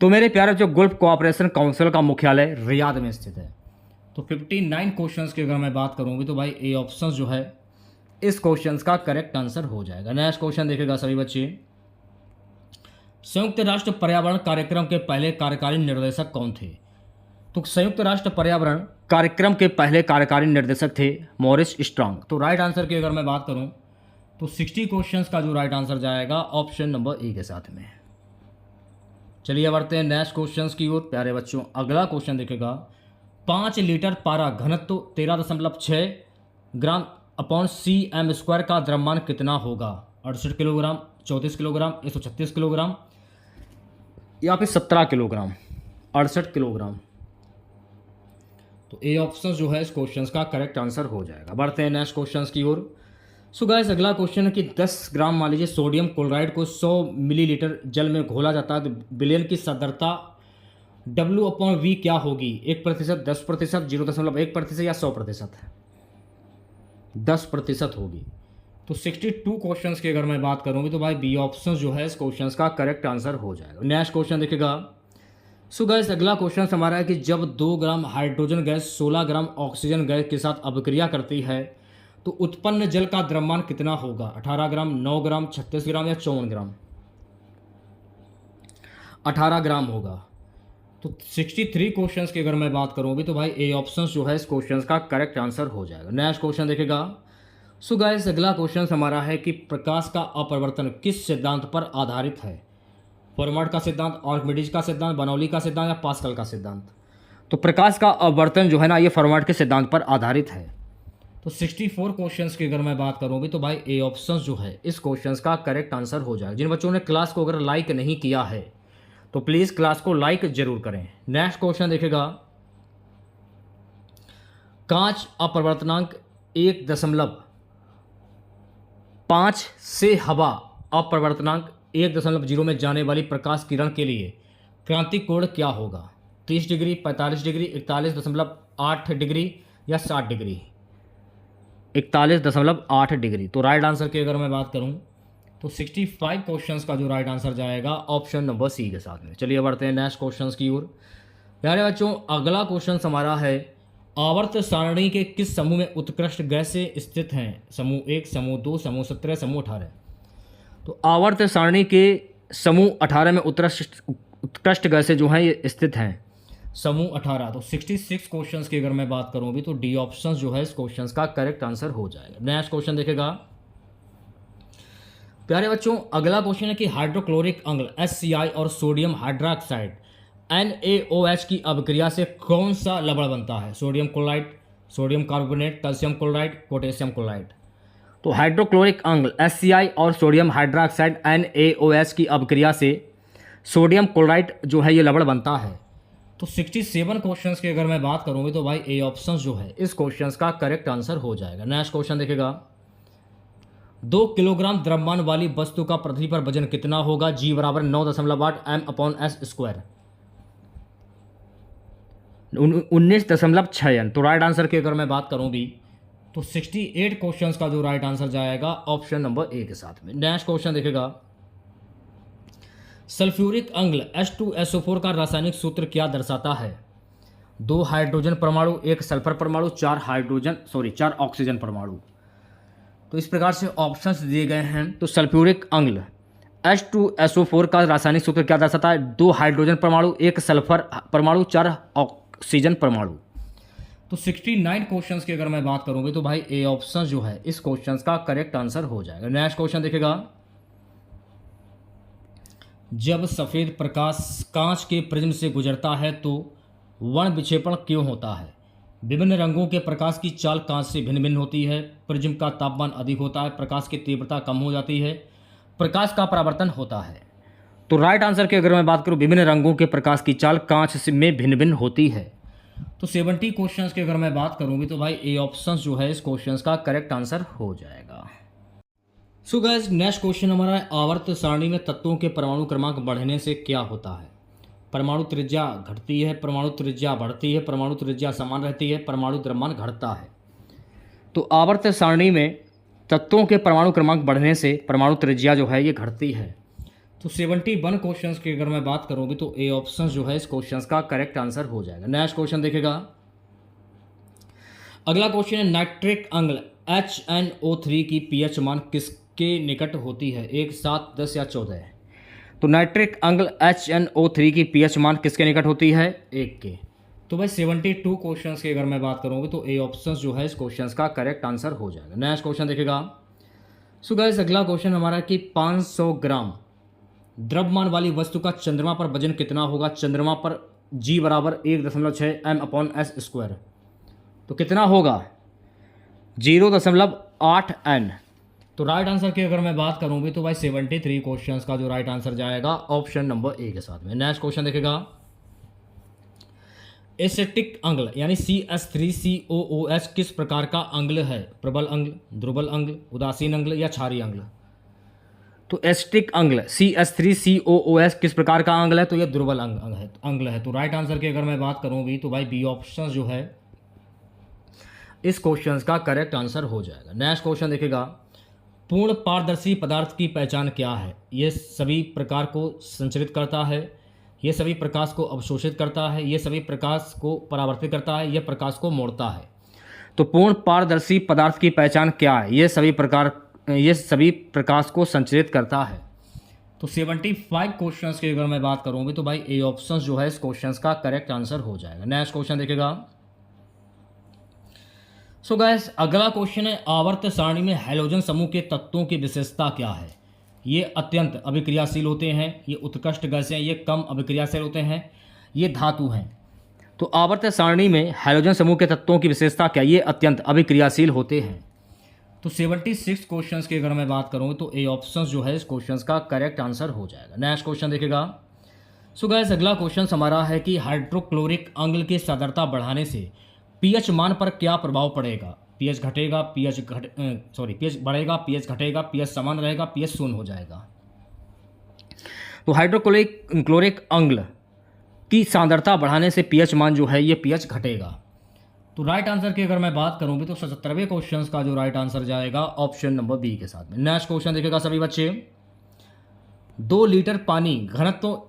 तो मेरे प्यारे जो गुल्फ कोऑपरेशन काउंसिल का मुख्यालय रियाद में स्थित है। तो 59 क्वेश्चंस की अगर मैं बात करूंगी तो भाई ए ऑप्शन जो है इस क्वेश्चंस का करेक्ट आंसर हो जाएगा। नेक्स्ट क्वेश्चन देखिएगा सभी बच्चे। संयुक्त राष्ट्र पर्यावरण कार्यक्रम के पहले कार्यकारी निर्देशक कौन थे? तो संयुक्त राष्ट्र पर्यावरण कार्यक्रम के पहले कार्यकारी निर्देशक थे मॉरिस स्ट्रांग। तो राइट आंसर की अगर मैं बात करूं तो 60 क्वेश्चंस का जो राइट आंसर जाएगा ऑप्शन नंबर ए के साथ में। चलिए बढ़ते हैं नेक्स्ट क्वेश्चंस की ओर प्यारे बच्चों। अगला क्वेश्चन देखेगा, 5 लीटर पारा घनत्व 13.6 ग्राम अपॉन cm² का द्रव्यमान कितना होगा? 68 किलोग्राम, 34 किलोग्राम, 136 किलोग्राम या फिर 17 किलोग्राम, 68 किलोग्राम। तो ए ऑप्शन जो है इस क्वेश्चन का करेक्ट आंसर हो जाएगा। बढ़ते हैं नेक्स्ट क्वेश्चन की ओर। सो गाइस अगला क्वेश्चन है कि 10 ग्राम मान लीजिए सोडियम क्लोराइड को 100 मिलीलीटर जल में घोला जाता है तो विलयन की सांद्रता W/V क्या होगी? 1%, 10%, 0.1% या 100%? 10% होगी। तो 62 क्वेश्चंस की अगर मैं बात करूँगी तो भाई बी ऑप्शन जो है इस क्वेश्चन का करेक्ट आंसर हो जाएगा। नेक्स्ट क्वेश्चन देखिएगा। सो गैस अगला क्वेश्चन हमारा है कि जब 2 gram hydrogen gas 16 gram oxygen gas के साथ अभिक्रिया करती है तो उत्पन्न जल का द्रव्यमान कितना होगा? 18 ग्राम, 9 ग्राम, 36 ग्राम या 54 ग्राम? 18 ग्राम होगा। तो 63 क्वेश्चंस की अगर मैं बात करूँ तो भाई ए ऑप्शन जो है इस क्वेश्चन का करेक्ट आंसर हो जाएगा। नेक्स्ट क्वेश्चन देखेगा। सो गाइस अगला क्वेश्चन हमारा है कि प्रकाश का अपवर्तन किस सिद्धांत पर आधारित है? फॉर्मट का सिद्धांत, आर्किमिडीज का सिद्धांत, बर्नौली का सिद्धांत या पास्कल का सिद्धांत? तो प्रकाश का अपवर्तन जो है ना ये फॉर्मट के सिद्धांत पर आधारित है। तो 64 क्वेश्चंस की अगर मैं बात करूँ तो भाई ए ऑप्शन जो है इस क्वेश्चन का करेक्ट आंसर हो जाएगा। जिन बच्चों ने क्लास को अगर लाइक नहीं किया है तो प्लीज़ क्लास को लाइक जरूर करें। नेक्स्ट क्वेश्चन देखेगा। कांच अपवर्तनांक 1.5 से हवा अपवर्तनांक 1.0 में जाने वाली प्रकाश किरण के लिए क्रांतिक कोण क्या होगा? 30 डिग्री, 45 डिग्री, 41.8 डिग्री या 60 डिग्री? 41.8 डिग्री। तो राइट आंसर की अगर मैं बात करूं तो 65 क्वेश्चंस का जो राइट आंसर जाएगा ऑप्शन नंबर सी के साथ में। चलिए बढ़ते हैं नेक्स्ट क्वेश्चंस की ओर। प्यारे बच्चों अगला क्वेश्चन हमारा है आवर्त सारणी के किस समूह में उत्कृष्ट गैसें स्थित हैं? समूह 1, समूह 2, समूह 17, समूह 18? तो आवर्त सारणी के समूह 18 में उत्कृष्ट गैसें जो हैं ये स्थित हैं समूह 18। तो 66 क्वेश्चंस की अगर मैं बात करूँ भी तो डी ऑप्शन जो है इस क्वेश्चन का करेक्ट आंसर हो जाएगा। नेक्स्ट क्वेश्चन देखेगा। प्यारे बच्चों अगला क्वेश्चन है कि हाइड्रोक्लोरिक अम्ल HCl और सोडियम हाइड्रोक्साइड NaOH की अभिक्रिया से कौन सा लवण बनता है? Sodium chloride, sodium carbonate, calcium chloride, potassium chloride? तो हाइड्रोक्लोरिक अम्ल HCl और सोडियम हाइड्रोक्साइड NaOH की अभिक्रिया से सोडियम क्लोराइड जो है ये लवण बनता है। तो 67 क्वेश्चंस की अगर मैं बात करूँगी तो भाई ए ऑप्शन जो है इस क्वेश्चन का करेक्ट आंसर हो जाएगा। नेक्स्ट क्वेश्चन देखेगा। 2 किलोग्राम द्रव्यमान वाली वस्तु का पृथ्वी पर वजन कितना होगा? G बराबर 9.8 m/s², 19.6 n। तो राइट आंसर की अगर मैं बात करूं भी तो 68 क्वेश्चंस का जो राइट आंसर जाएगा ऑप्शन नंबर ए के साथ में। नेक्स्ट क्वेश्चन देखेगा। सल्फ्यूरिक अम्ल H2SO4 का रासायनिक सूत्र क्या दर्शाता है? 2 हाइड्रोजन परमाणु, 1 सल्फर परमाणु, 4 ऑक्सीजन परमाणु? तो इस प्रकार से ऑप्शंस दिए गए हैं। तो सल्फ्यूरिक अम्ल H2SO4 का रासायनिक सूत्र क्या दर्शाता है? 2 हाइड्रोजन परमाणु, 1 सल्फर परमाणु, 4 ऑक्सीजन परमाणु? तो 69 क्वेश्चंस की अगर मैं बात करूंगी तो भाई ए ऑप्शन जो है इस क्वेश्चन का करेक्ट आंसर हो जाएगा। नेक्स्ट क्वेश्चन देखेगा। जब सफेद प्रकाश कांच के प्रिज्म से गुजरता है तो वर्ण विक्षेपण क्यों होता है? विभिन्न रंगों के प्रकाश की चाल कांच से भिन्न भिन्न होती है, प्रिज्म का तापमान अधिक होता है, प्रकाश की तीव्रता कम हो जाती है, प्रकाश का परावर्तन होता है? तो राइट आंसर की अगर मैं बात करूं विभिन्न रंगों के प्रकाश की चाल कांच में भिन्न भिन्न होती है। तो 70 क्वेश्चंस की अगर मैं बात करूंगी तो भाई ए ऑप्शन जो है इस क्वेश्चन का करेक्ट आंसर हो जाएगा। सो गाइस नेक्स्ट क्वेश्चन हमारा है आवर्त सारणी में तत्वों के परमाणु क्रमांक बढ़ने से क्या होता है? परमाणु त्रिज्या घटती है, परमाणु त्रिज्या बढ़ती है, परमाणु त्रिज्या समान रहती है, परमाणु द्रव्यमान घटता है? तो आवर्त सारणी में तत्वों के परमाणु क्रमांक बढ़ने से परमाणु त्रिज्या जो है ये घटती है। तो 71 क्वेश्चंस की अगर मैं बात करूँगी तो ए ऑप्शन जो है इस क्वेश्चन का करेक्ट आंसर हो जाएगा। नेक्स्ट क्वेश्चन देखेगा। अगला क्वेश्चन है नाइट्रिक अम्ल HNO3 की pH मान किसके निकट होती है? 1, 7, 10 या 14? तो नाइट्रिक अम्ल HNO3 की pH मान किसके निकट होती है? 1 के। तो भाई 72 क्वेश्चंस की अगर मैं बात करूँगी तो ए ऑप्शन जो है इस क्वेश्चन का करेक्ट आंसर हो जाएगा। नेक्स्ट क्वेश्चन देखेगा। सो गाइस अगला क्वेश्चन हमारा कि 500 ग्राम द्रव्यमान वाली वस्तु का चंद्रमा पर वजन कितना होगा? चंद्रमा पर G बराबर 1.6 m/s²। तो कितना होगा? 0.8 n। तो राइट आंसर की अगर मैं बात करूँ भी तो भाई 73 क्वेश्चंस का जो राइट आंसर जाएगा ऑप्शन नंबर ए के साथ में। नेक्स्ट क्वेश्चन देखेगा, एसिटिक अम्ल यानी CH3COOH किस प्रकार का अम्ल है? प्रबल अम्ल, दुर्बल अम्ल, उदासीन अम्ल या क्षारीय अम्ल? तो एसिटिक अम्ल CH3COOH किस प्रकार का अम्ल है? तो यह दुर्बल अम्ल है। तो राइट आंसर की अगर मैं बात करूँ भी तो भाई बी ऑप्शन जो है इस क्वेश्चन का करेक्ट आंसर हो जाएगा। नेक्स्ट क्वेश्चन देखेगा, पूर्ण पारदर्शी पदार्थ की पहचान क्या है? ये सभी प्रकार को संचरित करता है, ये सभी प्रकाश को अवशोषित करता है, ये सभी प्रकाश को परावर्तित करता है, यह प्रकाश को मोड़ता है। तो पूर्ण पारदर्शी पदार्थ की पहचान क्या है? ये सभी प्रकाश को संचरित करता है। तो 75 क्वेश्चंस की अगर मैं बात करूँ भी तो भाई ए ऑप्शन जो है इस क्वेश्चंस का करेक्ट आंसर हो जाएगा। नेक्स्ट क्वेश्चन देखेगा, सो गाइस अगला क्वेश्चन है, आवर्त सारणी में हैलोजन समूह के तत्वों की विशेषता क्या है? ये अत्यंत अभिक्रियाशील होते हैं, ये उत्कृष्ट गैसें, ये कम अभिक्रियाशील होते हैं, ये धातु हैं। तो आवर्त सारणी में हैलोजन समूह के तत्वों की विशेषता क्या? ये अत्यंत अभिक्रियाशील होते हैं। तो 76 क्वेश्चंस की अगर मैं बात करूँ तो ए ऑप्शन जो है इस क्वेश्चन का करेक्ट आंसर हो जाएगा। नेक्स्ट क्वेश्चन देखेगा, सो गाइस अगला क्वेश्चन हमारा है कि हाइड्रोक्लोरिक अम्ल की सांद्रता बढ़ाने से पीएच मान पर क्या प्रभाव पड़ेगा? पीएच घटेगा, पीएच बढ़ेगा, पीएच घटेगा, पीएच समान रहेगा, पीएच शून्य हो जाएगा। तो हाइड्रोक्लोरिक अम्ल की सांद्रता बढ़ाने से पीएच मान जो है ये पीएच घटेगा। तो राइट आंसर की अगर मैं बात करूं भी तो 77वें क्वेश्चन का जो राइट आंसर जाएगा ऑप्शन नंबर बी के साथ में। नेक्स्ट क्वेश्चन देखेगा सभी बच्चे, 2 लीटर पानी घनत्व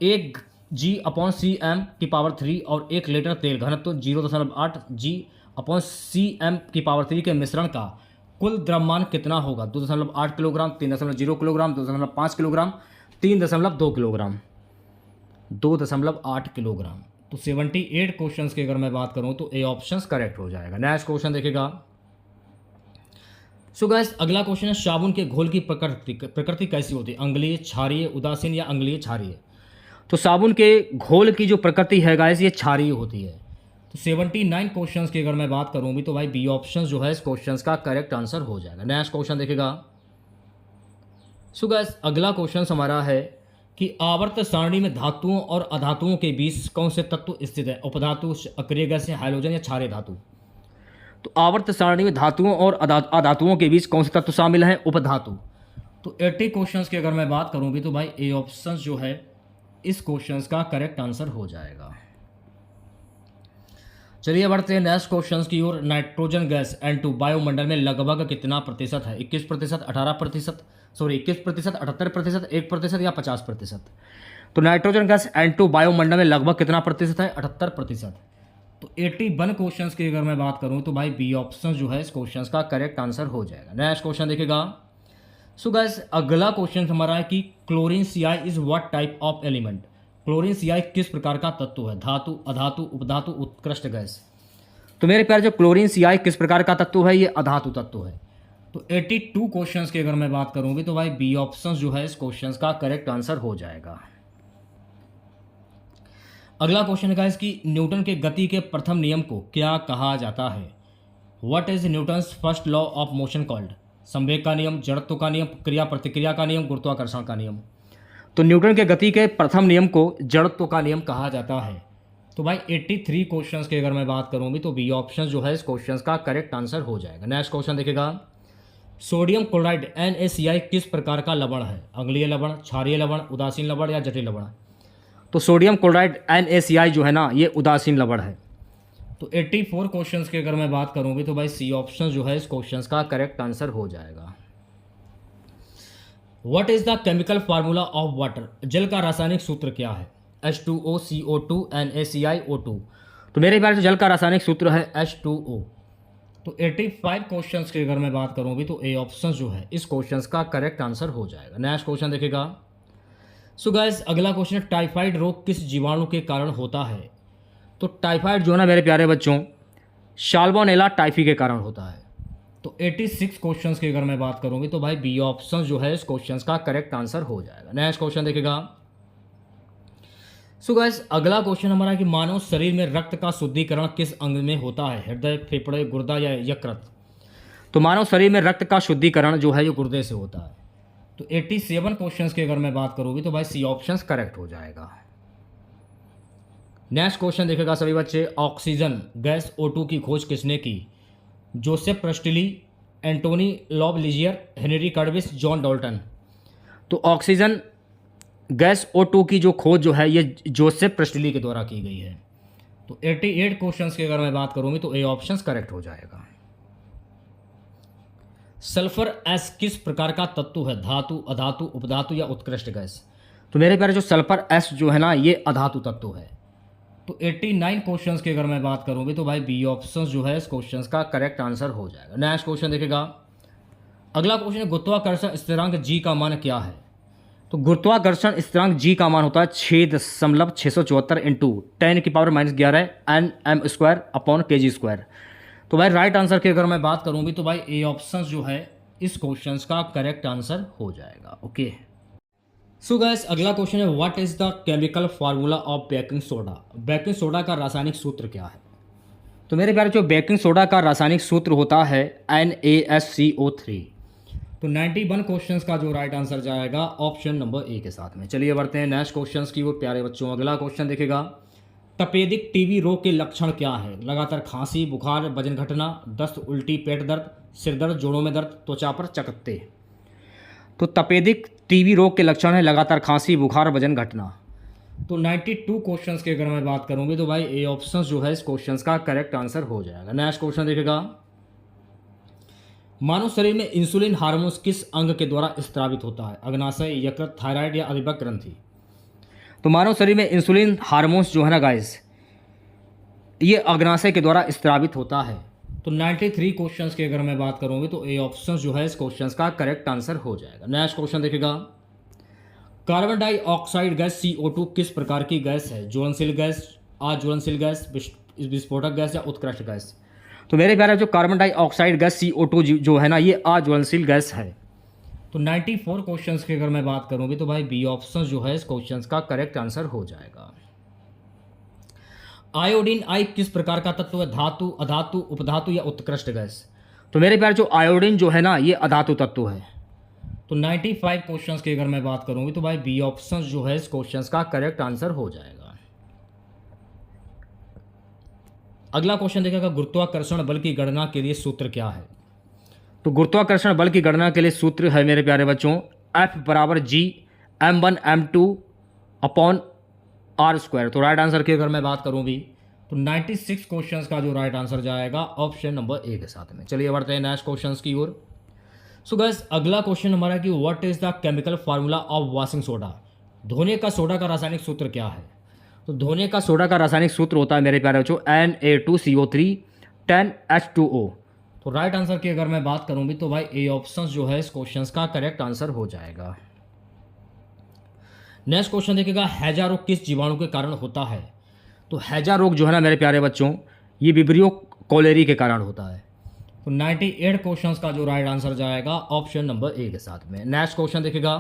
1g/cm³ और 1 लीटर तेल घनत्व 0.8g/cm³ के मिश्रण का कुल द्रव्यमान कितना होगा? 2.8 kilogram, 3.0 kilogram, 2.5 kilogram, 3.2 kilogram, 2.8 kilogram. तो 78 क्वेश्चंस की अगर मैं बात करूं तो ए ऑप्शंस करेक्ट हो जाएगा। नेक्स्ट क्वेश्चन देखेगा, सो गाइस अगला क्वेश्चन है, साबुन के घोल की प्रकृति कैसी होती है? अम्लीय, क्षारीय, उदासीन या अम्लीय क्षारीय? तो साबुन के घोल की जो प्रकृति है गाइस ये क्षारीय होती है। तो 79 क्वेश्चंस की अगर मैं बात करूं भी तो भाई बी ऑप्शन जो है इस क्वेश्चंस का करेक्ट आंसर हो जाएगा। नेक्स्ट क्वेश्चन देखेगा, सो गाइस अगला क्वेश्चन हमारा है कि आवर्त सारणी में धातुओं और अधातुओं के बीच कौन से तत्व स्थित है? उपधातु, अक्रिय गैसें, हैलोजन या क्षारीय धातु? तो आवर्त सारणी में धातुओं और अधातुओं के बीच कौन से तत्व शामिल हैं? उपधातु। तो 80 क्वेश्चंस की अगर मैं बात करूं भी तो भाई ए ऑप्शन जो है इस क्वेश्चंस का करेक्ट आंसर हो जाएगा। चलिए बढ़ते हैं नेक्स्ट क्वेश्चंस की ओर। नाइट्रोजन गैस N2 वायुमंडल में लगभग कितना प्रतिशत है? 21%, 18%, 21%, 78%, 1% या 50%? तो नाइट्रोजन गैस N2 वायुमंडल में लगभग कितना प्रतिशत है? 78%। तो 81 क्वेश्चंस की अगर मैं बात करूं तो भाई बी ऑप्शन जो है इस क्वेश्चंस का करेक्ट आंसर हो जाएगा। नेक्स्ट क्वेश्चन देखेगा, सो गाइस अगला क्वेश्चन हमारा है कि chlorine CI is what type of element? Chlorine CI किस प्रकार का तत्व है? धातु, अधातु, उपधातु, उत्कृष्ट गैस? तो मेरे प्यारे जो क्लोरीन CI किस प्रकार का तत्व है? ये अधातु तत्व है। तो 82 क्वेश्चंस की अगर मैं बात करूंगी तो भाई बी ऑप्शन जो है इस क्वेश्चंस का करेक्ट आंसर हो जाएगा। अगला क्वेश्चन है इसकी, न्यूटन के गति के प्रथम नियम को क्या कहा जाता है? What is Newton's first law of motion called? संवेग का नियम, जड़त्व का नियम, क्रिया प्रतिक्रिया का नियम, गुरुत्वाकर्षण का नियम? तो न्यूटन के गति के प्रथम नियम को जड़त्व का नियम कहा जाता है। तो भाई 83 क्वेश्चंस की अगर मैं बात करूंगी तो बी ऑप्शन जो है इस क्वेश्चंस का करेक्ट आंसर हो जाएगा। नेक्स्ट क्वेश्चन देखेगा, सोडियम क्लोराइड NaCl किस प्रकार का लवण है? अम्लीय लवण, क्षारीय लवण, उदासीन लवण या जटिल लवण? तो सोडियम क्लोराइड NaCl जो है ना ये उदासीन लवण है। तो 84 क्वेश्चंस की अगर मैं बात करूंगी तो भाई सी ऑप्शन जो है इस क्वेश्चंस का करेक्ट आंसर हो जाएगा। What is the chemical formula of water? जल का रासायनिक सूत्र क्या है? H2O, CO2, NaClO2। तो मेरे ख्याल से जल का रासायनिक सूत्र है H2O। तो 85 क्वेश्चंस की अगर मैं बात करूं भी तो ए ऑप्शन जो है इस क्वेश्चंस का करेक्ट आंसर हो जाएगा। नेक्स्ट क्वेश्चन देखेगा, सो गाइस अगला क्वेश्चन, टाइफाइड रोग किस जीवाणु के कारण होता है? तो टाइफाइड जो है ना मेरे प्यारे बच्चों साल्मोनेला टाइफी के कारण होता है। तो 86 क्वेश्चंस की अगर मैं बात करूंगी तो भाई बी ऑप्शन जो है इस क्वेश्चंस का करेक्ट आंसर हो जाएगा। नेक्स्ट क्वेश्चन देखेगा, सो गाइस अगला क्वेश्चन हमारा है कि मानव शरीर में रक्त का शुद्धिकरण किस अंग में होता है? हृदय, फेफड़े, गुर्दा या यकृत? तो मानव शरीर में रक्त का शुद्धिकरण जो है ये गुर्दे से होता है। तो 87 क्वेश्चंस की अगर मैं बात करूँगी तो भाई सी ऑप्शन करेक्ट हो जाएगा। नेक्स्ट क्वेश्चन देखेगा सभी बच्चे, ऑक्सीजन गैस O2 की खोज किसने की? Joseph Priestley, Antoine Lavoisier, Henry Cavendish, John Dalton. तो ऑक्सीजन गैस O2 की जो खोज जो है ये जोसेफ प्रस्टली के द्वारा की गई है। तो 88 क्वेश्चंस की अगर मैं बात करूँगी तो ए ऑप्शन करेक्ट हो जाएगा। सल्फर एस किस प्रकार का तत्व है? धातु, अधातु, उपधातु या उत्कृष्ट गैस? तो मेरे प्यारे जो सल्फर एस जो है ना ये अधातु तत्व है। तो 89 क्वेश्चंस की अगर मैं बात करूँगी तो भाई बी ऑप्शन जो है इस क्वेश्चन का करेक्ट आंसर हो जाएगा। नेक्स्ट क्वेश्चन देखेगा, अगला क्वेश्चन है गुरुत्वाकर्षण स्थिरांक जी का मान क्या है? तो गुरुत्वाकर्षण स्थिरांक जी का मान होता है 6.674 इंटू 10⁻⁻11 Nm² अपॉन kg²। तो भाई राइट आंसर की अगर मैं बात करूँगी तो भाई ए ऑप्शन जो है इस क्वेश्चन का करेक्ट आंसर हो जाएगा। ओके सो गाइस, अगला क्वेश्चन है what is the chemical formula of baking soda? Baking soda का रासायनिक सूत्र क्या है? तो मेरे प्यारे जो बेकिंग सोडा का रासायनिक सूत्र होता है NaSCO3। तो 91 क्वेश्चंस का जो राइट आंसर जाएगा ऑप्शन नंबर ए के साथ में। चलिए बढ़ते हैं नेक्स्ट क्वेश्चंस की ओर प्यारे बच्चों। अगला क्वेश्चन देखेगा, तपेदिक टीबी रोग के लक्षण क्या है? लगातार खांसी, बुखार, वजन घटना, दस्त, उल्टी, पेट दर्द, सिर दर्द, जोड़ों में दर्द, त्वचा पर चकत्ते। तो तपेदिक टीबी रोग के लक्षण है लगातार खांसी, बुखार, वजन घटना। तो 92 क्वेश्चंस की अगर मैं बात करूंगी तो भाई ए ऑप्शन जो है इस क्वेश्चंस का करेक्ट आंसर हो जाएगा। नेक्स्ट क्वेश्चन देखेगा, मानव शरीर में इंसुलिन हार्मोन किस अंग के द्वारा स्त्रावित होता है? अग्नाशय, यकृत, थायराइड या अधिवक्र ग्रंथि? तो मानव शरीर में इंसुलिन हार्मोन्स जो है ना गाइस ये अग्नाशय के द्वारा स्त्रावित होता है। तो 93 क्वेश्चंस की अगर मैं बात करूंगी तो ए ऑप्शन जो है इस क्वेश्चंस का करेक्ट आंसर हो जाएगा। नेक्स्ट क्वेश्चन देखेगा, कार्बन डाइऑक्साइड गैस CO2 किस प्रकार की गैस है? ज्वलनशील गैस, अज्वलनशील गैस, विस्फोटक गैस या उत्कृष्ट गैस? तो मेरे प्यारे जो कार्बन डाइऑक्साइड गैस CO2 जो है ना ये अज्वलनशील गैस है। तो 94 क्वेश्चंस की अगर मैं बात करूंगी तो भाई बी ऑप्शन जो है इस क्वेश्चंस का करेक्ट आंसर हो जाएगा। आयोडीन आई किस प्रकार का तत्व है? धातु, अधातु, उपधातु या उत्कृष्ट गैस? तो मेरे प्यारे जो आयोडीन जो है ना ये अधातु तत्व है। तो 95 क्वेश्चंस की अगर मैं बात करूंगी तो भाई बी ऑप्शन जो है इस क्वेश्चंस का करेक्ट आंसर हो जाएगा। अगला क्वेश्चन देखेगा, गुरुत्वाकर्षण बल की गणना के लिए सूत्र क्या है? तो गुरुत्वाकर्षण बल की गणना के लिए सूत्र है मेरे प्यारे बच्चों F = G m1 m2 upon r²। तो राइट आंसर की अगर मैं बात करूंगी तो 96 क्वेश्चंस का जो राइट आंसर जाएगा ऑप्शन नंबर ए के साथ में। चलिए बढ़ते हैं नेक्स्ट क्वेश्चंस की ओर। सो गाइस, अगला क्वेश्चन हमारा कि what is the chemical formula of washing soda? धोने का सोडा का रासायनिक सूत्र क्या है? तो धोने का सोडा का रासायनिक सूत्र होता है मेरे प्यारे बच्चों Na2CO3 10H2O। तो राइट आंसर की अगर मैं बात करूंगी तो भाई ए ऑप्शन जो है इस क्वेश्चन का करेक्ट आंसर हो जाएगा। नेक्स्ट क्वेश्चन देखिएगा, हैजा रोग किस जीवाणु के कारण होता है? तो हैजा रोग जो है ना मेरे प्यारे बच्चों ये विब्रियो कोलेरी के कारण होता है। तो 98 क्वेश्चंस का जो राइट आंसर जाएगा ऑप्शन नंबर ए के साथ में। नेक्स्ट क्वेश्चन देखिएगा,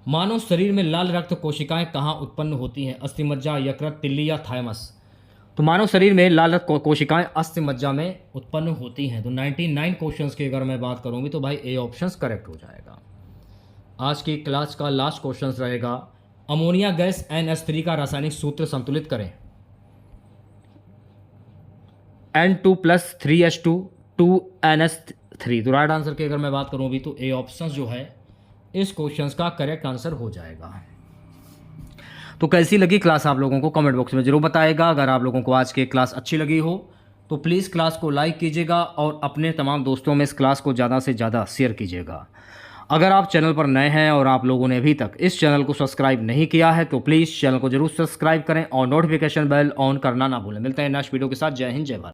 मानव शरीर में लाल रक्त कोशिकाएं कहाँ उत्पन्न होती हैं? अस्थिमज्जा, यकृत, तिल्ली या थाइमस? तो मानव शरीर में लाल रक्त कोशिकाएं अस्थिमज्जा में उत्पन्न होती हैं। तो 99 क्वेश्चंस की अगर मैं बात करूंगी तो भाई ए ऑप्शन करेक्ट हो जाएगा। आज की क्लास का लास्ट क्वेश्चन रहेगा, अमोनिया गैस NH3 का रासायनिक सूत्र संतुलित करें। N2 + 3H2 2NH3। तो राइट आंसर की अगर मैं बात करूंगी तो ए ऑप्शन जो है इस क्वेश्चन का करेक्ट आंसर हो जाएगा। तो कैसी लगी क्लास आप लोगों को कमेंट बॉक्स में जरूर बताएगा। अगर आप लोगों को आज की क्लास अच्छी लगी हो तो प्लीज़ क्लास को लाइक कीजिएगा और अपने तमाम दोस्तों में इस क्लास को ज़्यादा से ज़्यादा शेयर कीजिएगा। अगर आप चैनल पर नए हैं और आप लोगों ने अभी तक इस चैनल को सब्सक्राइब नहीं किया है तो प्लीज़ चैनल को जरूर सब्सक्राइब करें और नोटिफिकेशन बेल ऑन करना ना भूलें। मिलते हैं नेक्स्ट वीडियो के साथ। जय हिंद, जय भारत।